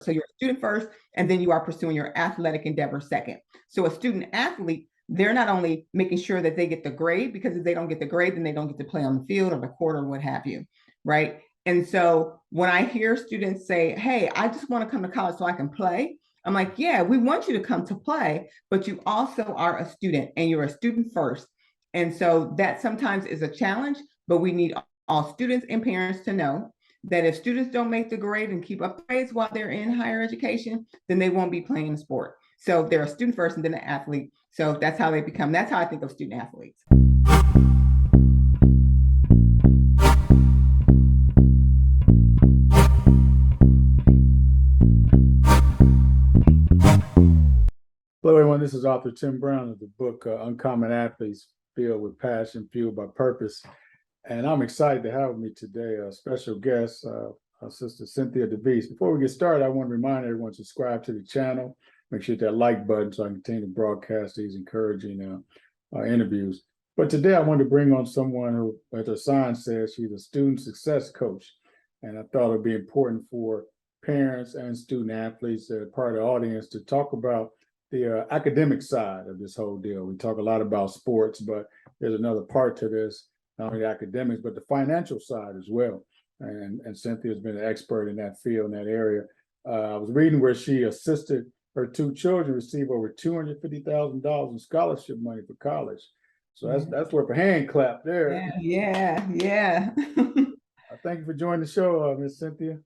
So you're a student first, and then you are pursuing your athletic endeavor second. So a student athlete, they're not only making sure that they get the grade, because if they don't get the grade, then they don't get to play on the field or the court or what have you, right? And so when I hear students say, hey, I just want to come to college so I can play, I'm like, yeah, we want you to come to play, but you also are a student and you're a student first. And so that sometimes is a challenge, but we need all students and parents to know that if students don't make the grade and keep up the grades while they're in higher education, then they won't be playing the sport. So they're a student first and then an athlete. So that's how they become, that's how I think of student athletes. Hello, everyone. This is author Tim Brown of the book Uncommon Athletes, Filled with Passion, Fueled by Purpose. And I'm excited to have with me today a special guest, our sister Cynthia DeVese. Before we get started, I want to remind everyone to subscribe to the channel. Make sure you hit that like button so I can continue to broadcast these encouraging interviews. But today I wanted to bring on someone who, as her sign says, she's a student success coach. And I thought it would be important for parents and student athletes that are part of the audience to talk about the academic side of this whole deal. We talk a lot about sports, but there's another part to this, not only the academics, but the financial side as well. And Cynthia's been an expert in that field, in that area. I was reading where she assisted her two children receive over $250,000 in scholarship money for college. So that's worth a hand clap there. Yeah. Thank you for joining the show, Miss Cynthia.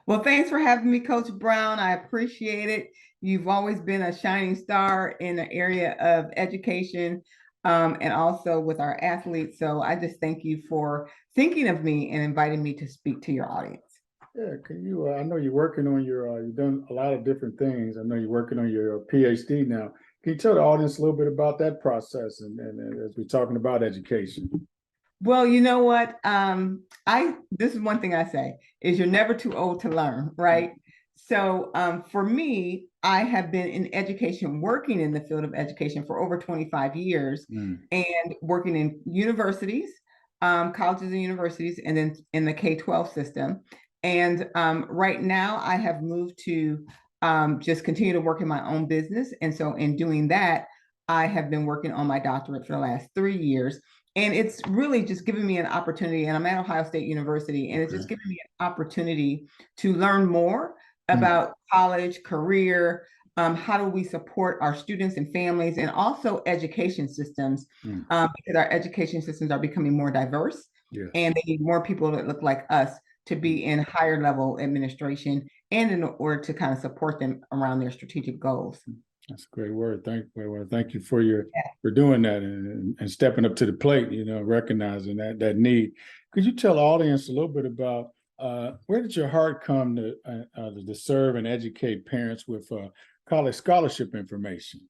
Well, thanks for having me, Coach Brown. I appreciate it. You've always been a shining star in the area of education and also with our athletes. So I just thank you for thinking of me and inviting me to speak to your audience. Yeah, can you, I know you're working on you've done a lot of different things. I know you're working on your PhD now. Can you tell the audience a little bit about that process and as we're talking about education? Well, you know what? This is one thing I say is you're never too old to learn, right? So for me, I have been in education, working in the field of education for over 25 years and working in universities, colleges and universities, and then in the K-12 system. And right now I have moved to just continue to work in my own business. And so in doing that, I have been working on my doctorate for the last 3 years. And it's really just giving me an opportunity, and I'm at Ohio State University, and it's just giving me an opportunity to learn more about college, career, how do we support our students and families, and also education systems, because our education systems are becoming more diverse, and they need more people that look like us to be in higher level administration and in order to kind of support them around their strategic goals. That's a great word. Thank you for doing that and stepping up to the plate, recognizing that need. Could you tell the audience a little bit about where did your heart come to serve and educate parents with college scholarship information?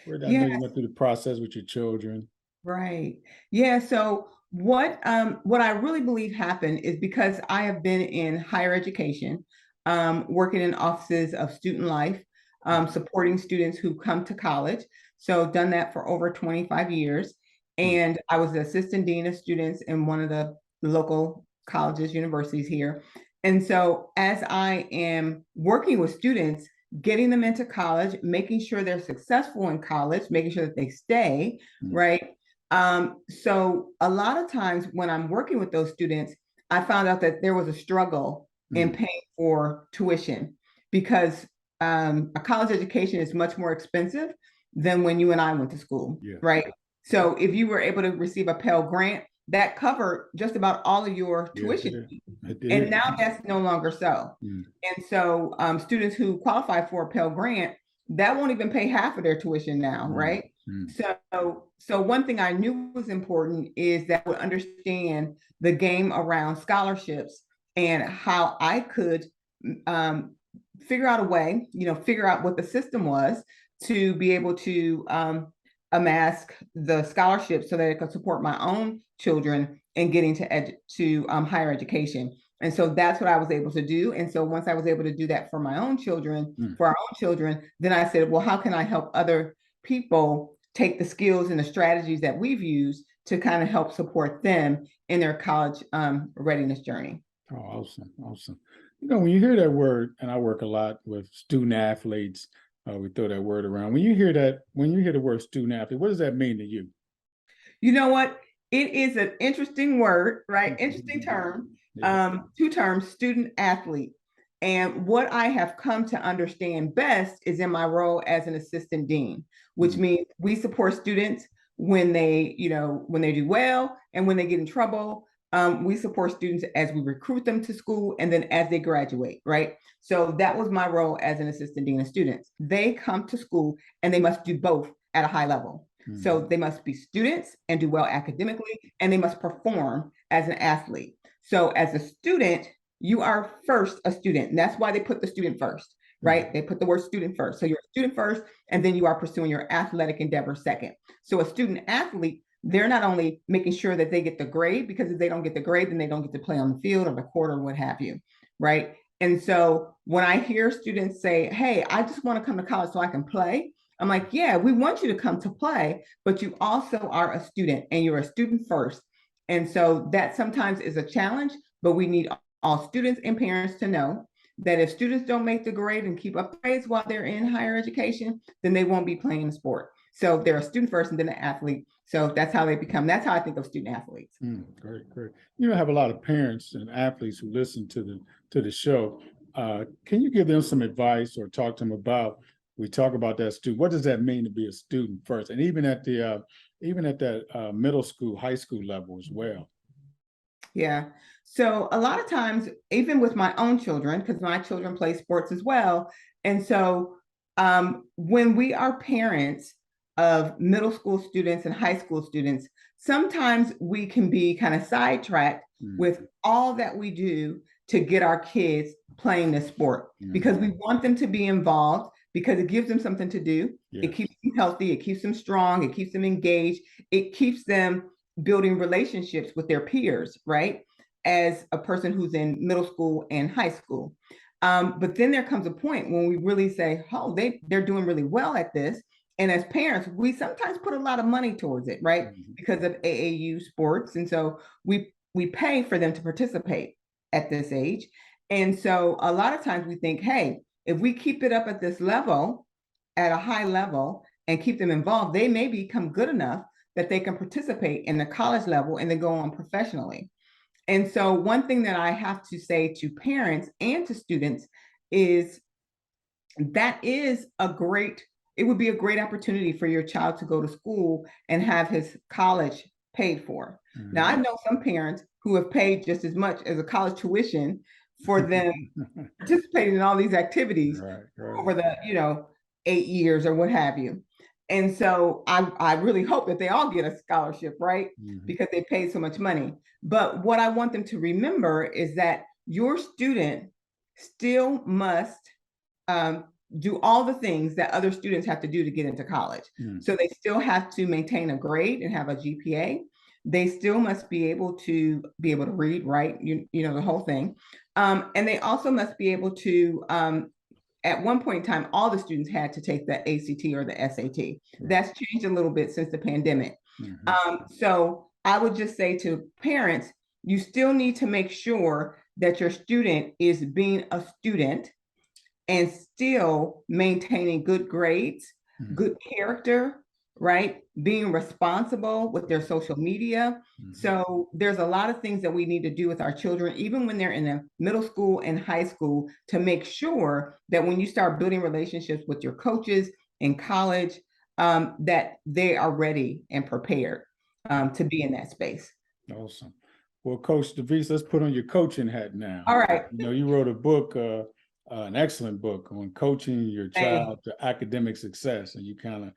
I know you went through the process with your children. Right. Yeah. So what I really believe happened is because I have been in higher education, working in offices of student life, supporting students who come to college. So done that for over 25 years. And I was the assistant dean of students in one of the local colleges, universities here. And so as I am working with students, getting them into college, making sure they're successful in college, making sure that they stay, right? So a lot of times when I'm working with those students, I found out that there was a struggle in paying for tuition because a college education is much more expensive than when you and I went to school, right? So if you were able to receive a Pell Grant, that covered just about all of your tuition. And now that's no longer so. And so students who qualify for a Pell Grant, that won't even pay half of their tuition now, right? So one thing I knew was important is that I would understand the game around scholarships and how I could figure out a way, figure out what the system was to be able to amass the scholarship so that it could support my own children in getting to higher education. And so that's what I was able to do. And so once I was able to do that for my own children, for our own children, then I said, well, how can I help other people take the skills and the strategies that we've used to kind of help support them in their college readiness journey? Oh, awesome. You know, when you hear that word, and I work a lot with student athletes, we throw that word around. When you hear that, when you hear the word student athlete, what does that mean to you? You know what? It is an interesting word, right? Interesting term. Yeah. Two terms, student athlete. And what I have come to understand best is in my role as an assistant dean, which Mm. means we support students when they, when they do well and when they get in trouble. We support students as we recruit them to school and then as they graduate, right? So that was my role as an assistant dean of students. They come to school and they must do both at a high level. So they must be students and do well academically, and they must perform as an athlete. So as a student, you are first a student. And that's why they put the student first, right? Mm. They put the word student first. So you're a student first, and then you are pursuing your athletic endeavor second. So a student athlete, they're not only making sure that they get the grade, because if they don't get the grade, then they don't get to play on the field or the court or what have you, right? And so when I hear students say, hey, I just want to come to college so I can play, I'm like, yeah, we want you to come to play, but you also are a student and you're a student first. And so that sometimes is a challenge, but we need all students and parents to know that if students don't make the grade and keep up the grades while they're in higher education, then they won't be playing the sport. So they're a student first and then an athlete. So that's how they become, that's how I think of student athletes. Great, great. You have a lot of parents and athletes who listen to the show. Can you give them some advice or talk to them about? We talk about that student. What does that mean to be a student first, and even at that middle school, high school level as well? Yeah. So a lot of times, even with my own children, because my children play sports as well. And so when we are parents of middle school students and high school students, sometimes we can be kind of sidetracked with all that we do to get our kids playing this sport because we want them to be involved because it gives them something to do. Yes. It keeps them healthy. It keeps them strong. It keeps them engaged. It keeps them building relationships with their peers, right? As a person who's in middle school and high school. But then there comes a point when we really say, oh, they're doing really well at this. And as parents, we sometimes put a lot of money towards it, right? Because of AAU sports. And so we pay for them to participate at this age. And so a lot of times we think, hey, if we keep it up at this level, at a high level, and keep them involved, they may become good enough that they can participate in the college level and then go on professionally. And so one thing that I have to say to parents and to students is that is it would be a great opportunity for your child to go to school and have his college paid for. Now, I know some parents who have paid just as much as a college tuition for them participating in all these activities over the, 8 years or what have you. And so I really hope that they all get a scholarship, right? Because they paid so much money. But what I want them to remember is that your student still must do all the things that other students have to do to get into college. So they still have to maintain a grade and have a GPA. They still must be able to read, write, the whole thing. And they also must be able to at one point in time, all the students had to take the ACT or the SAT. That's changed a little bit since the pandemic. So I would just say to parents, you still need to make sure that your student is being a student and still maintaining good grades, good character, right? Being responsible with their social media. So there's a lot of things that we need to do with our children, even when they're in the middle school and high school, to make sure that when you start building relationships with your coaches in college, that they are ready and prepared to be in that space. Awesome. Well, Coach DeVese, let's put on your coaching hat now. All right. You wrote a book, an excellent book on coaching your child to academic success, and you kind of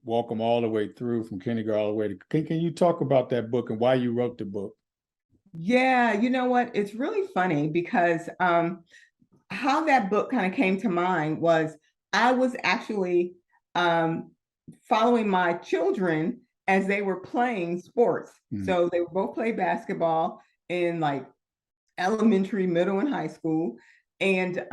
walk them all the way through from kindergarten all the way to. Can you talk about that book and why you wrote the book? Yeah, you know what? It's really funny because how that book kind of came to mind was I was actually following my children as they were playing sports. So they both play basketball in like elementary, middle, and high school. And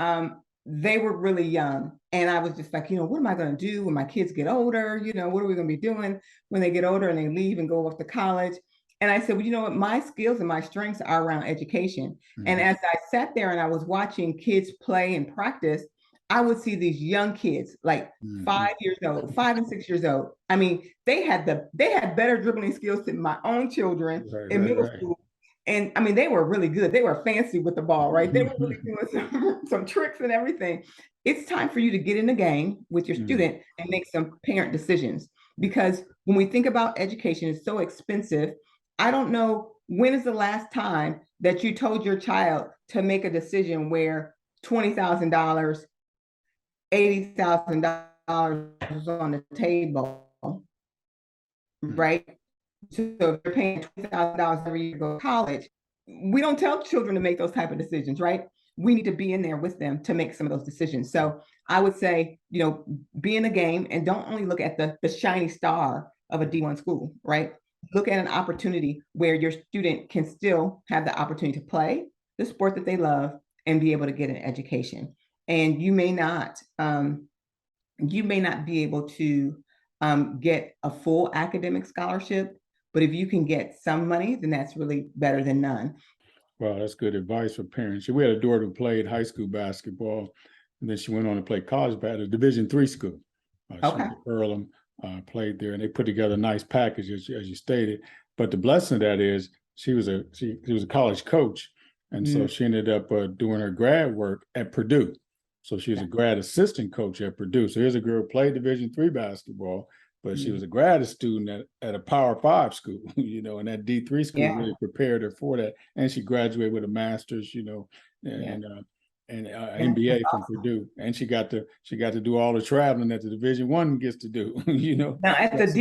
they were really young. And I was just like, what am I going to do when my kids get older? What are we going to be doing when they get older and they leave and go off to college? And I said, well, you know what? My skills and my strengths are around education. And as I sat there and I was watching kids play and practice, I would see these young kids, like 5 years old, 5 and 6 years old. I mean, they had better dribbling skills than my own children in middle school. And I mean, they were really good. They were fancy with the ball, right? They were really doing some tricks and everything. It's time for you to get in the game with your student and make some parent decisions. Because when we think about education, it's so expensive. I don't know, when is the last time that you told your child to make a decision where $20,000, $80,000 was on the table, right? So if you're paying $20,000 every year to go to college, we don't tell children to make those type of decisions, right? We need to be in there with them to make some of those decisions. So I would say, be in the game and don't only look at the shiny star of a D1 school, right? Look at an opportunity where your student can still have the opportunity to play the sport that they love and be able to get an education. And you may not be able to get a full academic scholarship, but if you can get some money, then that's really better than none. Well, that's good advice for parents. We had a daughter who played high school basketball, and then she went on to play college basketball at a Division III school. She Okay. went to Earlham, played there, and they put together a nice package, as you stated. But the blessing of that is she was a college coach, and so she ended up doing her grad work at Purdue. So she was a grad assistant coach at Purdue. So here's a girl who played Division III basketball, but she was a grad student at a Power 5 school, and that D3 school really prepared her for that. And she graduated with a master's, and MBA from Purdue. And she got to do all the traveling that the Division I gets to do, Now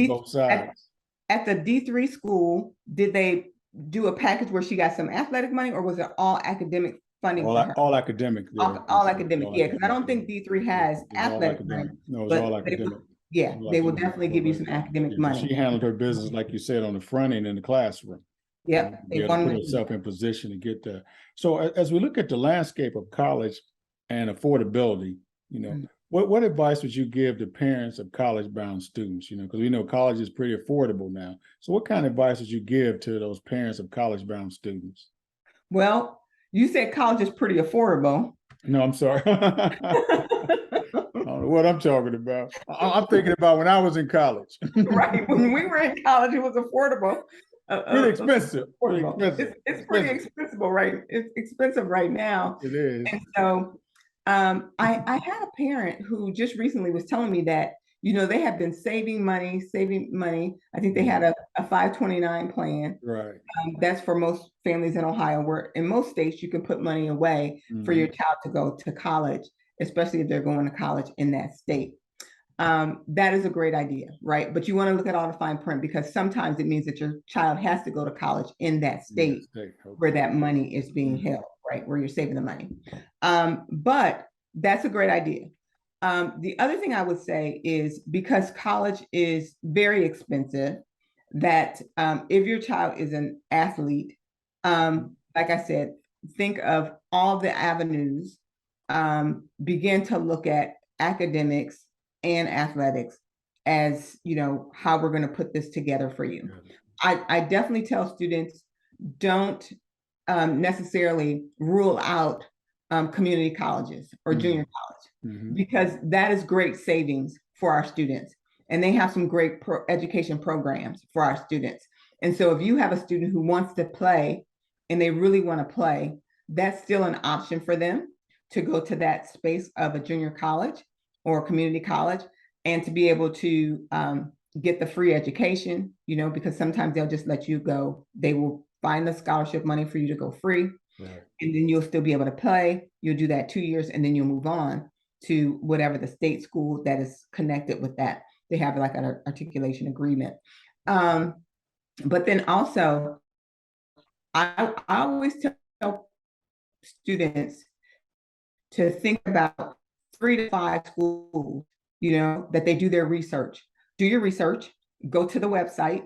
both sides. At the D3 school, did they do a package where she got some athletic money, or was it all academic funding for her? All academic. All academic, yeah, because I don't think D3 has athletic money. No, it's all academic. They will definitely give you some academic money. She handled her business, like you said, on the front end in the classroom. Yep. They put herself in position to get that. So as we look at the landscape of college and affordability, what advice would you give to parents of college-bound students? Because we know college is pretty affordable now. So what kind of advice would you give to those parents of college-bound students? Well, you said college is pretty affordable. No, I'm sorry. I don't know what I'm talking about. I'm thinking about when I was in college. Right. When we were in college, it was affordable. Pretty expensive. It's pretty expensive, right? It's expensive right now. It is. And so I had a parent who just recently was telling me that, they have been saving money. I think they had a 529 plan. Right. That's for most families in Ohio, where in most states you can put money away for your child to go to college, especially if they're going to college in that state. That is a great idea, right? But you want to look at all the fine print, because sometimes it means that your child has to go to college in that state where that money is being held, right? Where you're saving the money. But that's a great idea. The other thing I would say is, because college is very expensive, that if your child is an athlete, like I said, think of all the avenues, begin to look at academics and athletics as, how we're going to put this together for you. I definitely tell students, don't necessarily rule out community colleges or junior college, because that is great savings for our students. And they have some great education programs for our students. And so if you have a student who wants to play and they really want to play, that's still an option for them to go to that space of a junior college or community college, and to be able to get the free education, because sometimes they'll just let you go. They will find the scholarship money for you to go free. Right. And then you'll still be able to play. You'll do that 2 years, and then you'll move on to whatever the state school that is connected with that. They have like an articulation agreement. But then also, I always tell students to think about 3 to 5 schools, that they do their research. Do your research, go to the website,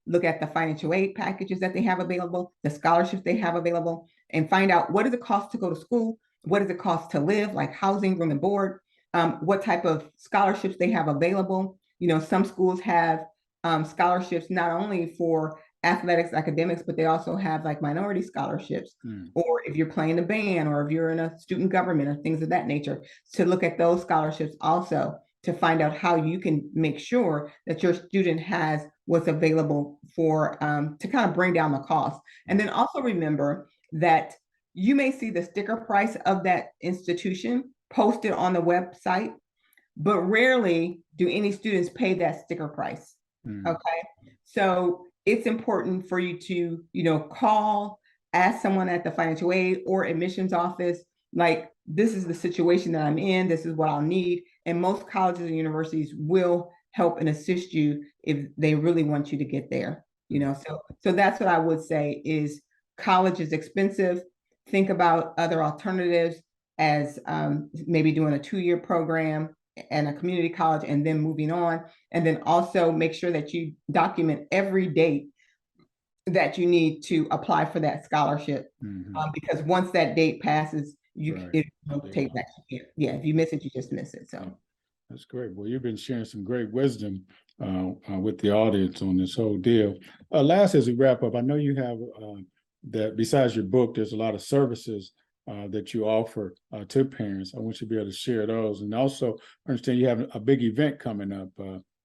look at the financial aid packages that they have available, the scholarships they have available, and find out, what does it cost to go to school? What does it cost to live, like housing, room and board? What type of scholarships they have available? Some schools have scholarships not only for athletics, academics, but they also have like minority scholarships, or if you're playing the band, or if you're in a student government or things of that nature, to look at those scholarships also to find out how you can make sure that your student has what's available for to kind of bring down the cost. And then also remember that you may see the sticker price of that institution posted on the website, but rarely do any students pay that sticker price. Okay. So it's important for you to, call, ask someone at the financial aid or admissions office, like, this is the situation that I'm in, this is what I'll need. And most colleges and universities will help and assist you if they really want you to get there. So that's what I would say is college is expensive. Think about other alternatives as maybe doing a 2-year program and a community college and then moving on. And then also make sure that you document every date that you need to apply for that scholarship. Because once that date passes, it will take back. Yeah, if you miss it, you just miss it. So that's great. Well, you've been sharing some great wisdom with the audience on this whole deal. Last, as we wrap up, I know you have that besides your book, there's a lot of services that you offer to parents. I want you to be able to share those. And also, I understand you have a big event coming up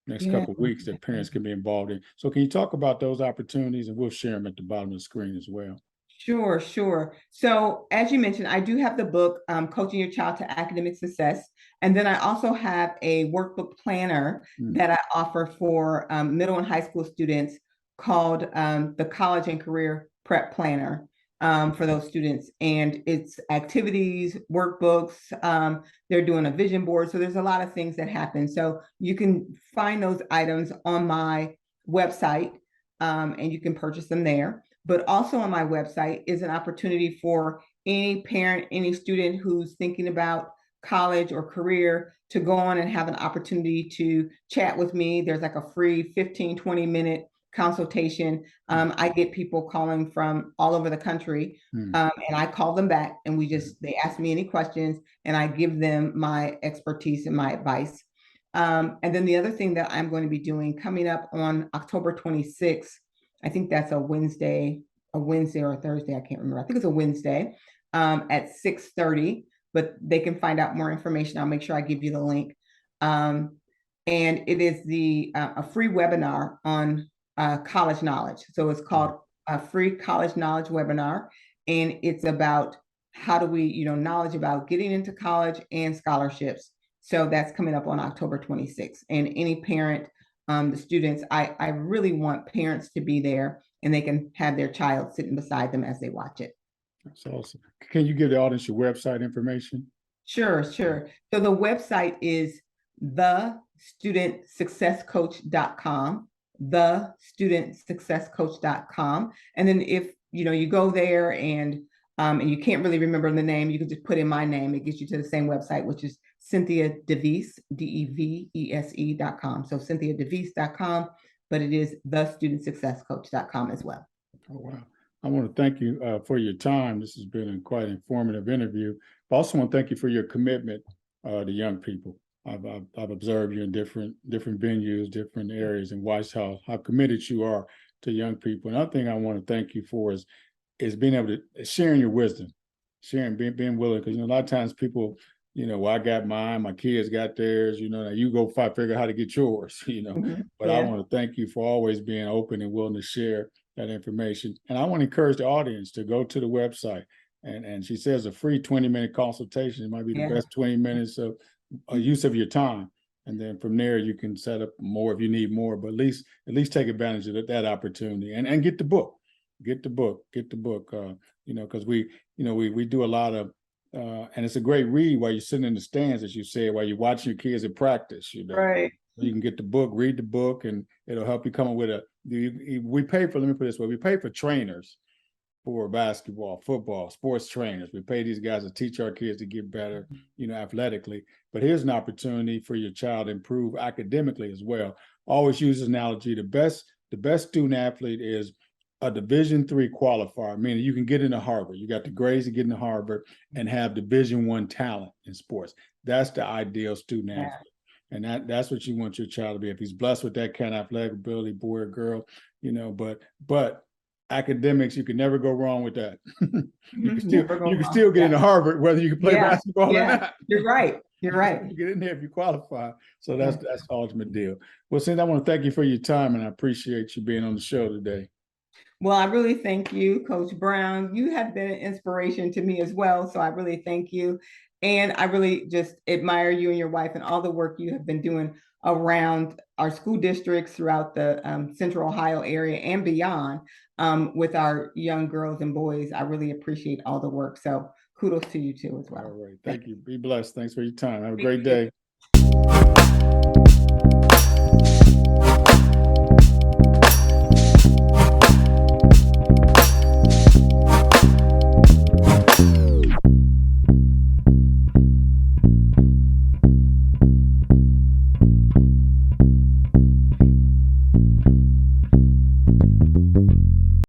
next couple of weeks that parents can be involved in. So can you talk about those opportunities, and we'll share them at the bottom of the screen as well. Sure, sure. So as you mentioned, I do have the book, Coaching Your Child to Academic Success. And then I also have a workbook planner that I offer for middle and high school students called the College and Career Prep Planner for those students. And it's activities, workbooks, they're doing a vision board. So there's a lot of things that happen. So you can find those items on my website and you can purchase them there. But also on my website is an opportunity for any parent, any student who's thinking about college or career to go on and have an opportunity to chat with me. There's like a free 15-20 minute consultation. I get people calling from all over the country, and I call them back, and they ask me any questions, and I give them my expertise and my advice. And then the other thing that I'm going to be doing coming up on October 26th, I think that's a Wednesday or a Thursday. I can't remember. I think it's a Wednesday at 6:30, but they can find out more information. I'll make sure I give you the link. And it is a free webinar on college knowledge. So it's called a free college knowledge webinar. And it's about how do we, knowledge about getting into college and scholarships. So that's coming up on October 26th. And any parent, the students, I really want parents to be there and they can have their child sitting beside them as they watch it. That's awesome. Can you give the audience your website information? Sure. So the website is thestudentsuccesscoach.com, thestudentsuccesscoach.com. And then if you go there and you can't really remember the name, you can just put in my name. It gets you to the same website, which is Cynthia DeVese, DEVESE.com. So CynthiaDeVese.com, but it is thestudentsuccesscoach.com as well. Oh, wow. I want to thank you for your time. This has been a quite informative interview. I also want to thank you for your commitment to young people. I've observed you in different venues, different areas, and watched how committed you are to young people. Another thing I want to thank you for is being able to sharing your wisdom, being willing, because a lot of times people, well, I got mine, my kids got theirs, now you go figure out how to get yours, But I want to thank you for always being open and willing to share that information. And I want to encourage the audience to go to the website. And she says a free 20-minute consultation. It might be the best 20 minutes of use of your time. And then from there, you can set up more if you need more, but at least take advantage of that opportunity and get the book. Get the book, because we do a lot of, and it's a great read while you're sitting in the stands, as you said, while you're watching your kids in practice, Right. You can get the book, read the book, and it'll help you come up with let me put it this way, we pay for trainers for basketball, football, sports trainers. We pay these guys to teach our kids to get better, athletically. But here's an opportunity for your child to improve academically as well. Always use this analogy. The best student athlete is a Division III qualifier, meaning you can get into Harvard. You got the grades to get into Harvard and have Division I talent in sports. That's the ideal student athlete. And that's what you want your child to be. If he's blessed with that kind of athletic ability, boy or girl, but academics, you can never go wrong with that. Never go You can wrong. still get Yeah. into Harvard whether you can play Yeah. basketball or Yeah. not. You're right. You're You right. can get in there if you qualify. So that's Yeah. the ultimate deal. Well, Cynthia, I want to thank you for your time, and I appreciate you being on the show today. Well, I really thank you, Coach Brown. You have been an inspiration to me as well. So I really thank you. And I really just admire you and your wife and all the work you have been doing around our school districts throughout the Central Ohio area and beyond with our young girls and boys. I really appreciate all the work. So kudos to you too as well. All right. Thank you. Be blessed. Thanks for your time. Have a Thank great you. day.